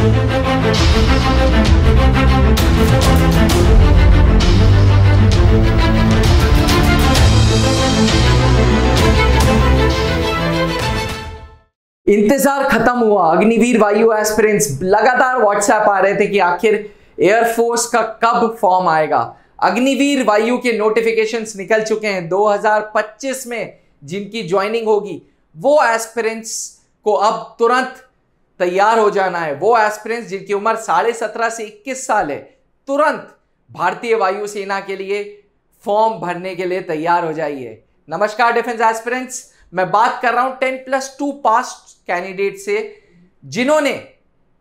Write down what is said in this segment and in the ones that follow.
इंतजार खत्म हुआ। अग्निवीर वायु एस्पिरेंट्स लगातार व्हाट्सएप आ रहे थे कि आखिर एयरफोर्स का कब फॉर्म आएगा। अग्निवीर वायु के नोटिफिकेशंस निकल चुके हैं। 2025 में जिनकी ज्वाइनिंग होगी वो एस्पिरेंट्स को अब तुरंत तैयार हो जाना है। वो एस्पिरेंट्स जिनकी उम्र 17.5 से 21 साल है, तुरंत भारतीय वायुसेना के लिए फॉर्म भरने के लिए तैयार हो जाइए। नमस्कार डिफेंस एस्पिरेंट्स, मैं बात कर रहा हूं 10+2 पास कैंडिडेट से जिन्होंने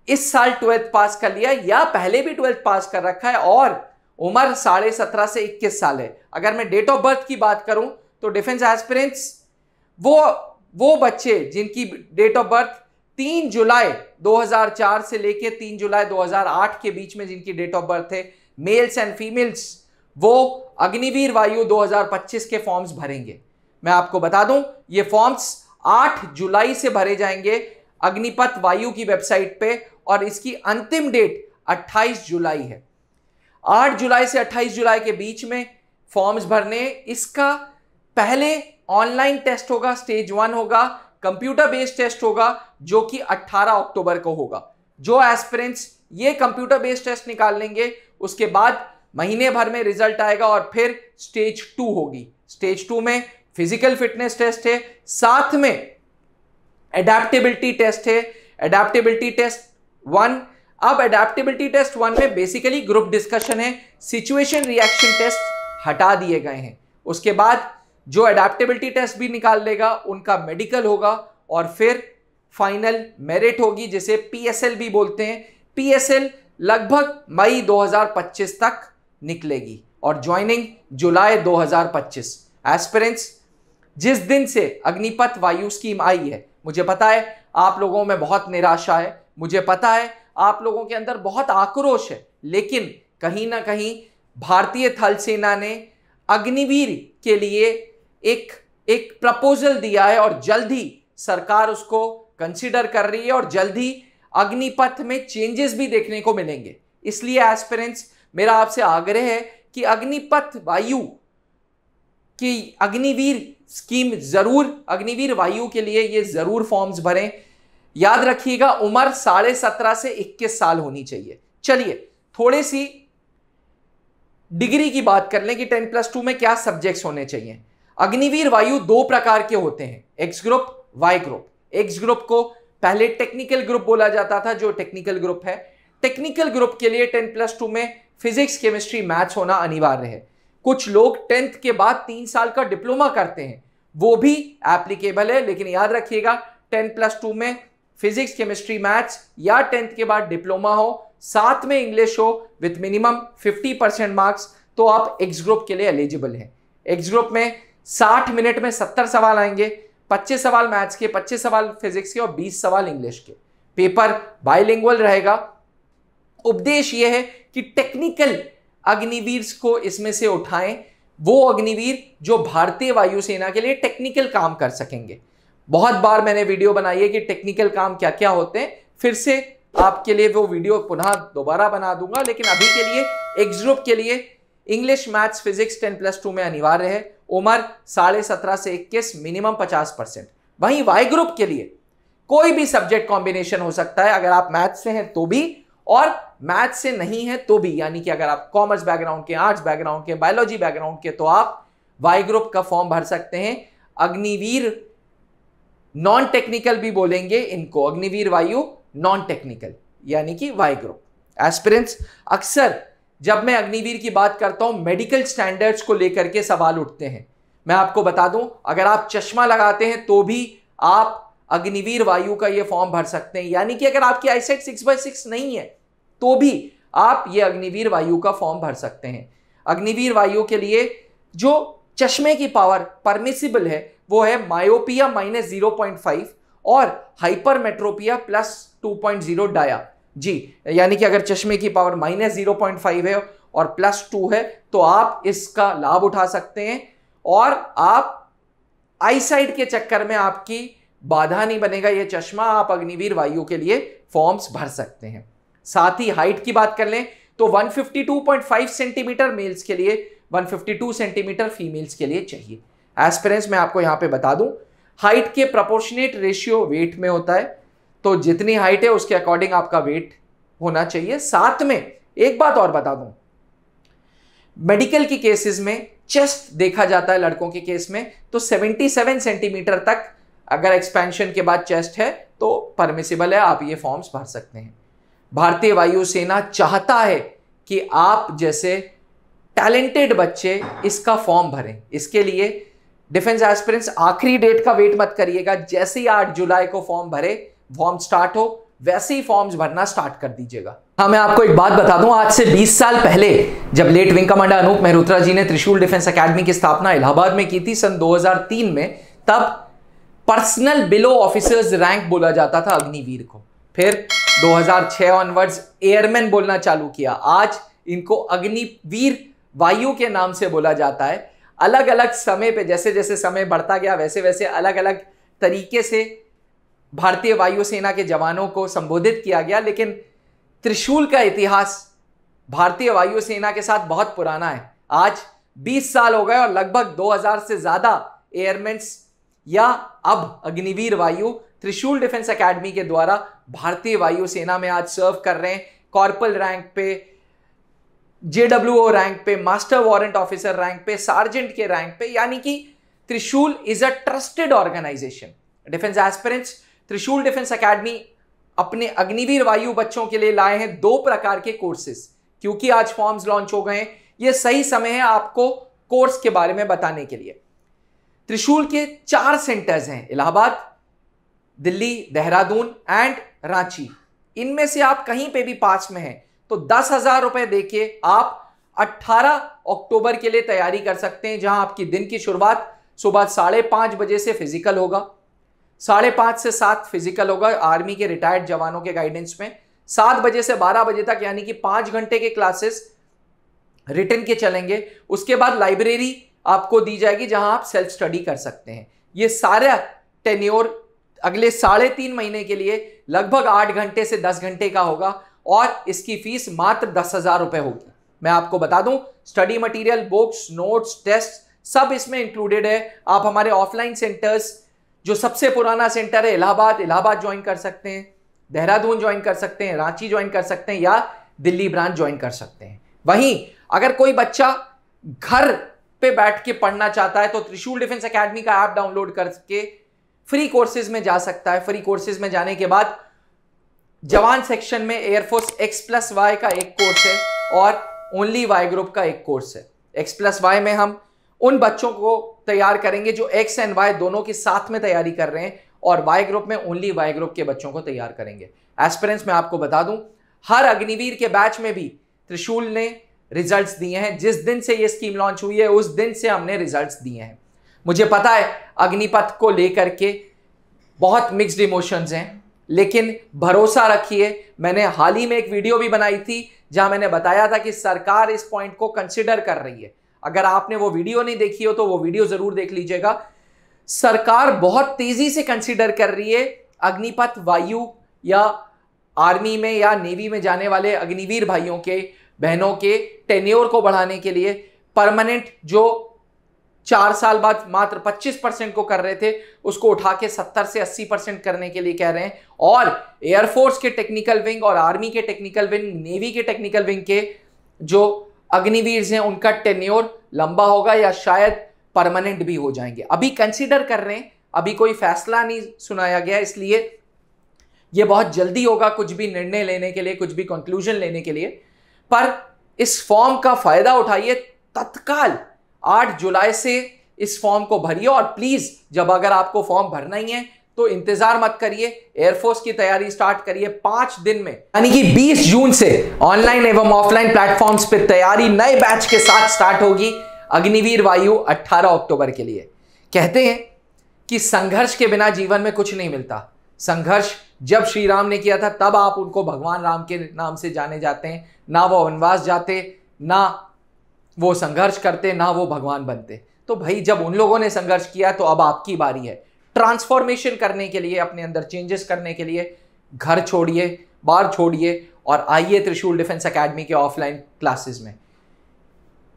इस साल 12th पास कर लिया या पहले भी 12th पास कर रखा है और उम्र 17.5 से 21 साल है। अगर मैं डेट ऑफ बर्थ की बात करूं तो डिफेंस एस्पिरेंट्स वो बच्चे जिनकी डेट ऑफ बर्थ 3 जुलाई 2004 से लेके 3 जुलाई 2008 के बीच में जिनकी डेट ऑफ बर्थ है, मेल्स एंड फीमेल्स, वो अग्निवीर वायु 2025 के फॉर्म्स भरेंगे। मैं आपको बता दूं ये फॉर्म्स 8 जुलाई से भरे जाएंगे अग्निपथ वायु की वेबसाइट पे और इसकी अंतिम डेट 28 जुलाई है। 8 जुलाई से 28 जुलाई के बीच में फॉर्म्स भरने। इसका पहले ऑनलाइन टेस्ट होगा, स्टेज 1 होगा, कंप्यूटर बेस्ड टेस्ट होगा जो कि 18 अक्टूबर को होगा। जो एस्पिरेंट्स ये कंप्यूटर बेस्ड टेस्ट निकाल लेंगे उसके बाद महीने भर में रिजल्ट आएगा और फिर स्टेज 2 होगी। स्टेज 2 में फिजिकल फिटनेस टेस्ट है, साथ में एडेप्टेबिलिटी टेस्ट है। एडेप्टेबिलिटी टेस्ट 1, अब एडेप्टेबिलिटी टेस्ट 1 में बेसिकली ग्रुप डिस्कशन है, सिचुएशन रिएक्शन टेस्ट हटा दिए गए हैं। उसके बाद जो एडेप्टेबिलिटी टेस्ट भी निकाल लेगा उनका मेडिकल होगा और फिर फाइनल मेरिट होगी जिसे पीएसएल भी बोलते हैं। पीएसएल लगभग मई 2025 तक निकलेगी और ज्वाइनिंग जुलाई 2025। एस्पिरेंट्स जिस दिन से अग्निपथ वायु स्कीम आई है, मुझे पता है आप लोगों में बहुत निराशा है, मुझे पता है आप लोगों के अंदर बहुत आक्रोश है, लेकिन कहीं ना कहीं भारतीय थल सेना ने अग्निवीर के लिए एक प्रपोजल दिया है और जल्द ही सरकार उसको कंसीडर कर रही है और जल्द ही अग्निपथ में चेंजेस भी देखने को मिलेंगे। इसलिए एस्पिरेंट्स मेरा आपसे आग्रह है कि अग्निपथ वायु कि अग्निवीर स्कीम जरूर, अग्निवीर वायु के लिए ये जरूर फॉर्म्स भरें। याद रखिएगा उम्र 17.5 से 21 साल होनी चाहिए। चलिए थोड़ी सी डिग्री की बात कर लें कि 10+2 में क्या सब्जेक्ट्स होने चाहिए। अग्निवीर वायु 2 प्रकार के होते हैं, X group, Y group. X group को पहले टेक्निकल ग्रुप बोला जाता था, जो टेक्निकल ग्रुप है। टेक्निकल ग्रुप के लिए 10+2 में फिजिक्स, केमिस्ट्री, मैथ्स होना अनिवार्य है। कुछ लोग 10th के बाद 3 साल का डिप्लोमा करते हैं, वो भी एप्लीकेबल है, लेकिन याद रखिएगा 10+2 में फिजिक्स, केमिस्ट्री, मैथ्स या 10th के बाद डिप्लोमा हो, साथ में इंग्लिश हो विथ मिनिमम 50% मार्क्स, तो आप एक्स ग्रुप के लिए एलिजिबल हैं। एक्स ग्रुप में 60 मिनट में 70 सवाल आएंगे, 25 सवाल मैथ्स के, 25 सवाल फिजिक्स के और 20 सवाल इंग्लिश के। पेपर बाइलिंगुअल रहेगा। उपदेश यह है कि टेक्निकल अग्निवीर को इसमें से उठाएं, वो अग्निवीर जो भारतीय वायुसेना के लिए टेक्निकल काम कर सकेंगे। बहुत बार मैंने वीडियो बनाई है कि टेक्निकल काम क्या क्या होते हैं, फिर से आपके लिए वो वीडियो पुनः दोबारा बना दूंगा, लेकिन अभी के लिए एक्स ग्रुप के लिए इंग्लिश, मैथ्स, फिजिक्स 10+2 में अनिवार्य है। उम्र 17.5 से 21, मिनिमम 50%। वहीं वाई ग्रुप के लिए कोई भी सब्जेक्ट कॉम्बिनेशन हो सकता है, अगर आप मैथ्स से हैं तो भी और मैथ्स से नहीं है तो भी, यानी कि अगर आप कॉमर्स बैकग्राउंड के, आर्ट्स बैकग्राउंड के, बायोलॉजी बैकग्राउंड के, तो आप वाई ग्रुप का फॉर्म भर सकते हैं। अग्निवीर नॉन टेक्निकल भी बोलेंगे इनको, अग्निवीर वायु नॉन टेक्निकल यानी कि वाई ग्रुप। एस्पिरेंट्स अक्सर जब मैं अग्निवीर की बात करता हूं मेडिकल स्टैंडर्ड्स को लेकर के सवाल उठते हैं। मैं आपको बता दूं अगर आप चश्मा लगाते हैं तो भी आप अग्निवीर वायु का ये फॉर्म भर सकते हैं, यानी कि अगर आपकी आईसाइट 6/6 नहीं है तो भी आप ये अग्निवीर वायु का फॉर्म भर सकते हैं। अग्निवीर वायु के लिए जो चश्मे की पावर परमिसिबल है वो है मायोपिया -0.5 और हाइपरमेट्रोपिया +2.0 डाया। जी, यानी कि अगर चश्मे की पावर -0.5 है और +2 है तो आप इसका लाभ उठा सकते हैं और आप आईसाइट के चक्कर में आपकी बाधा नहीं बनेगा ये चश्मा, आप अग्निवीर वायु के लिए फॉर्म्स भर सकते हैं। साथ ही हाइट की बात कर लें तो 152.5 सेंटीमीटर मेल्स के लिए, 152 सेंटीमीटर फीमेल्स के लिए चाहिए। एस्पिरेंट्स मैं आपको यहां पे बता दूं, हाइट के प्रोपोर्शनेट रेशियो वेट में होता है, तो जितनी हाइट है उसके अकॉर्डिंग आपका वेट होना चाहिए। साथ में एक बात और बता दूं, मेडिकल की केसेस में चेस्ट देखा जाता है लड़कों के केस में, तो 77 सेंटीमीटर तक अगर एक्सपेंशन के बाद चेस्ट है तो परमिसिबल है, आप ये फॉर्म्स भर सकते हैं। भारतीय वायुसेना चाहता है कि आप जैसे टैलेंटेड बच्चे इसका फॉर्म भरें। इसके लिए डिफेंस एस्पिरेंट्स आखिरी डेट का वेट मत करिएगा, जैसे ही 8 जुलाई को फॉर्म भरे, फॉर्म स्टार्ट हो वैसे ही फॉर्म्स भरना स्टार्ट कर दीजिएगा। हाँ, मैं आपको एक बात बता दूं, आज से 20 साल पहले जब late wing commander Anoop Mehrotra ji ने त्रिशूल डिफेंस एकेडमी की स्थापना इलाहाबाद में की थी सन 2003 में, तब पर्सनल बिलो ऑफिसर्स रैंक बोला जाता था अग्निवीर को। फिर 2006 ऑनवर्ड्स एयरमैन बोलना चालू किया, आज इनको अग्निवीर वायु के नाम से बोला जाता है। अलग अलग समय पे जैसे जैसे समय बढ़ता गया वैसे वैसे अलग अलग तरीके से भारतीय वायुसेना के जवानों को संबोधित किया गया, लेकिन त्रिशूल का इतिहास भारतीय वायुसेना के साथ बहुत पुराना है। आज 20 साल हो गए और लगभग 2000 से ज्यादा एयरमेन्स या अब अग्निवीर वायु त्रिशूल डिफेंस एकेडमी के द्वारा भारतीय वायुसेना में आज सर्व कर रहे हैं। कॉर्पोरल रैंक पे, JWO रैंक पे, मास्टर वारंट ऑफिसर रैंक पे, सार्जेंट के रैंक पे, यानी कि Trishul is a trusted organization. Defence aspirants, Trishul defence academy अपने अग्निवीर वायु बच्चों के लिए लाए हैं 2 प्रकार के कोर्सेज। क्योंकि आज फॉर्म्स लॉन्च हो गए हैं, यह सही समय है आपको कोर्स के बारे में बताने के लिए। त्रिशूल के 4 सेंटर्स हैं, इलाहाबाद, दिल्ली, देहरादून एंड रांची। इनमें से आप कहीं पे भी पास में हैं तो 10,000 रुपए देके आप 18 अक्टूबर के लिए तैयारी कर सकते हैं, जहां आपकी दिन की शुरुआत सुबह 5:30 बजे से फिजिकल होगा, 5:30 से 7 फिजिकल होगा आर्मी के रिटायर्ड जवानों के गाइडेंस में, 7 बजे से 12 बजे तक यानी कि 5 घंटे के क्लासेस रिटन के चलेंगे। उसके बाद लाइब्रेरी आपको दी जाएगी जहां आप सेल्फ स्टडी कर सकते हैं। ये सारा टेन्योर अगले 3.5 महीने के लिए लगभग 8 घंटे से 10 घंटे का होगा और इसकी फीस मात्र 10,000 रुपए होगी। मैं आपको बता दूं, study material, books, notes, test सब इसमें इंक्लूडेड है। आप हमारे ऑफलाइन सेंटर्स, जो सबसे पुराना सेंटर है इलाहाबाद ज्वाइन कर सकते हैं, देहरादून ज्वाइन कर सकते हैं, रांची ज्वाइन कर सकते हैं या दिल्ली ब्रांच ज्वाइन कर सकते हैं। वहीं अगर कोई बच्चा घर पे बैठ के पढ़ना चाहता है तो त्रिशूल डिफेंस एकेडमी का ऐप डाउनलोड करके फ्री कोर्सेज में जा सकता है। फ्री कोर्सेज में जाने के बाद जवान सेक्शन में एयरफोर्स X+Y का एक कोर्स है और ओनली वाई ग्रुप का एक कोर्स है। X+Y में हम उन बच्चों को तैयार करेंगे जो X एंड Y दोनों के साथ में तैयारी कर रहे हैं और वाई ग्रुप में ओनली वाई ग्रुप के बच्चों को तैयार करेंगे। एस्पिरेंट्स, मैं आपको बता दूं, हर अग्निवीर के बैच में भी त्रिशूल ने रिजल्ट्स दिए हैं। जिस दिन से ये स्कीम लॉन्च हुई है उस दिन से हमने रिजल्ट्स दिए हैं। मुझे पता है अग्निपथ को लेकर के बहुत मिक्स्ड इमोशंस हैं, लेकिन भरोसा रखिए, मैंने हाल ही में एक वीडियो भी बनाई थी जहां मैंने बताया था कि सरकार इस पॉइंट को कंसिडर कर रही है। अगर आपने वो वीडियो नहीं देखी हो तो वो वीडियो जरूर देख लीजिएगा। सरकार बहुत तेजी से कंसिडर कर रही है अग्निपथ वायु या आर्मी में या नेवी में जाने वाले अग्निवीर भाइयों के बहनों के टेन्योर को बढ़ाने के लिए। परमानेंट जो 4 साल बाद मात्र 25% को कर रहे थे उसको उठा के 70 से 80% करने के लिए कह रहे हैं। और एयरफोर्स के टेक्निकल विंग और आर्मी के टेक्निकल विंग, नेवी के टेक्निकल विंग के जो अग्निवीर हैं उनका टेन्योर लंबा होगा या शायद परमानेंट भी हो जाएंगे। अभी कंसीडर कर रहे हैं, अभी कोई फैसला नहीं सुनाया गया, इसलिए यह बहुत जल्दी होगा कुछ भी निर्णय लेने के लिए, कुछ भी कंक्लूजन लेने के लिए। पर इस फॉर्म का फायदा उठाइए, तत्काल 8 जुलाई से इस फॉर्म को भरिए और प्लीज जब अगर आपको फॉर्म भरना ही है तो इंतजार मत करिए, एयरफोर्स की तैयारी स्टार्ट करिए 5 दिन में, यानी कि 20 जून से ऑनलाइन एवं ऑफलाइन प्लेटफॉर्म्स पे तैयारी नए बैच के साथ स्टार्ट होगी अग्निवीर वायु 18 अक्टूबर के लिए। कहते हैं कि संघर्ष के बिना जीवन में कुछ नहीं मिलता। संघर्ष जब श्री राम ने किया था तब आप उनको भगवान राम के नाम से जाने जाते हैं। ना वो वनवास जाते, ना वो संघर्ष करते, ना वो भगवान बनते। तो भाई जब उन लोगों ने संघर्ष किया तो अब आपकी बारी है ट्रांसफॉर्मेशन करने के लिए, अपने अंदर चेंजेस करने के लिए। घर छोड़िए, बार छोड़िए और आइए त्रिशूल डिफेंस एकेडमी के ऑफलाइन क्लासेस में।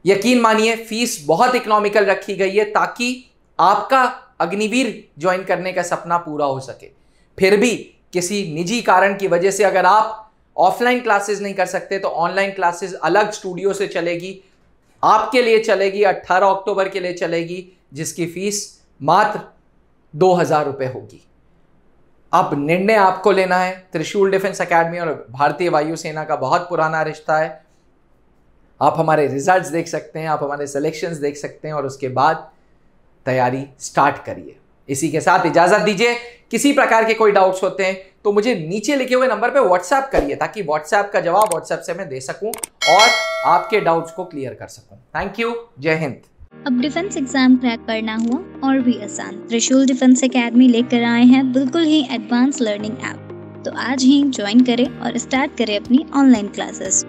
यकीन मानिए फीस बहुत इकोनॉमिकल रखी गई है ताकि आपका अग्निवीर ज्वाइन करने का सपना पूरा हो सके। फिर भी किसी निजी कारण की वजह से अगर आप ऑफलाइन क्लासेस नहीं कर सकते तो ऑनलाइन क्लासेस अलग स्टूडियो से चलेगी, आपके लिए चलेगी, 18 अक्टूबर के लिए चलेगी, जिसकी फीस मात्र 2000 रुपये होगी। अब निर्णय आपको लेना है। त्रिशूल डिफेंस एकेडमी और भारतीय वायुसेना का बहुत पुराना रिश्ता है। आप हमारे रिजल्ट्स देख सकते हैं, आप हमारे सिलेक्शंस देख सकते हैं और उसके बाद तैयारी स्टार्ट करिए। इसी के साथ इजाजत दीजिए। किसी प्रकार के कोई डाउट्स होते हैं तो मुझे नीचे लिखे हुए नंबर पे व्हाट्सएप करिए ताकि व्हाट्सएप का जवाब व्हाट्सएप से मैं दे सकूं और आपके डाउट्स को क्लियर कर सकूं। थैंक यू, जय हिंद। अब डिफेंस एग्जाम क्रैक करना हुआ और भी आसान। त्रिशूल डिफेंस एकेडमी लेकर आए हैं बिल्कुल ही एडवांस लर्निंग ऐप। तो आज ही ज्वाइन करें और स्टार्ट करें अपनी ऑनलाइन क्लासेस।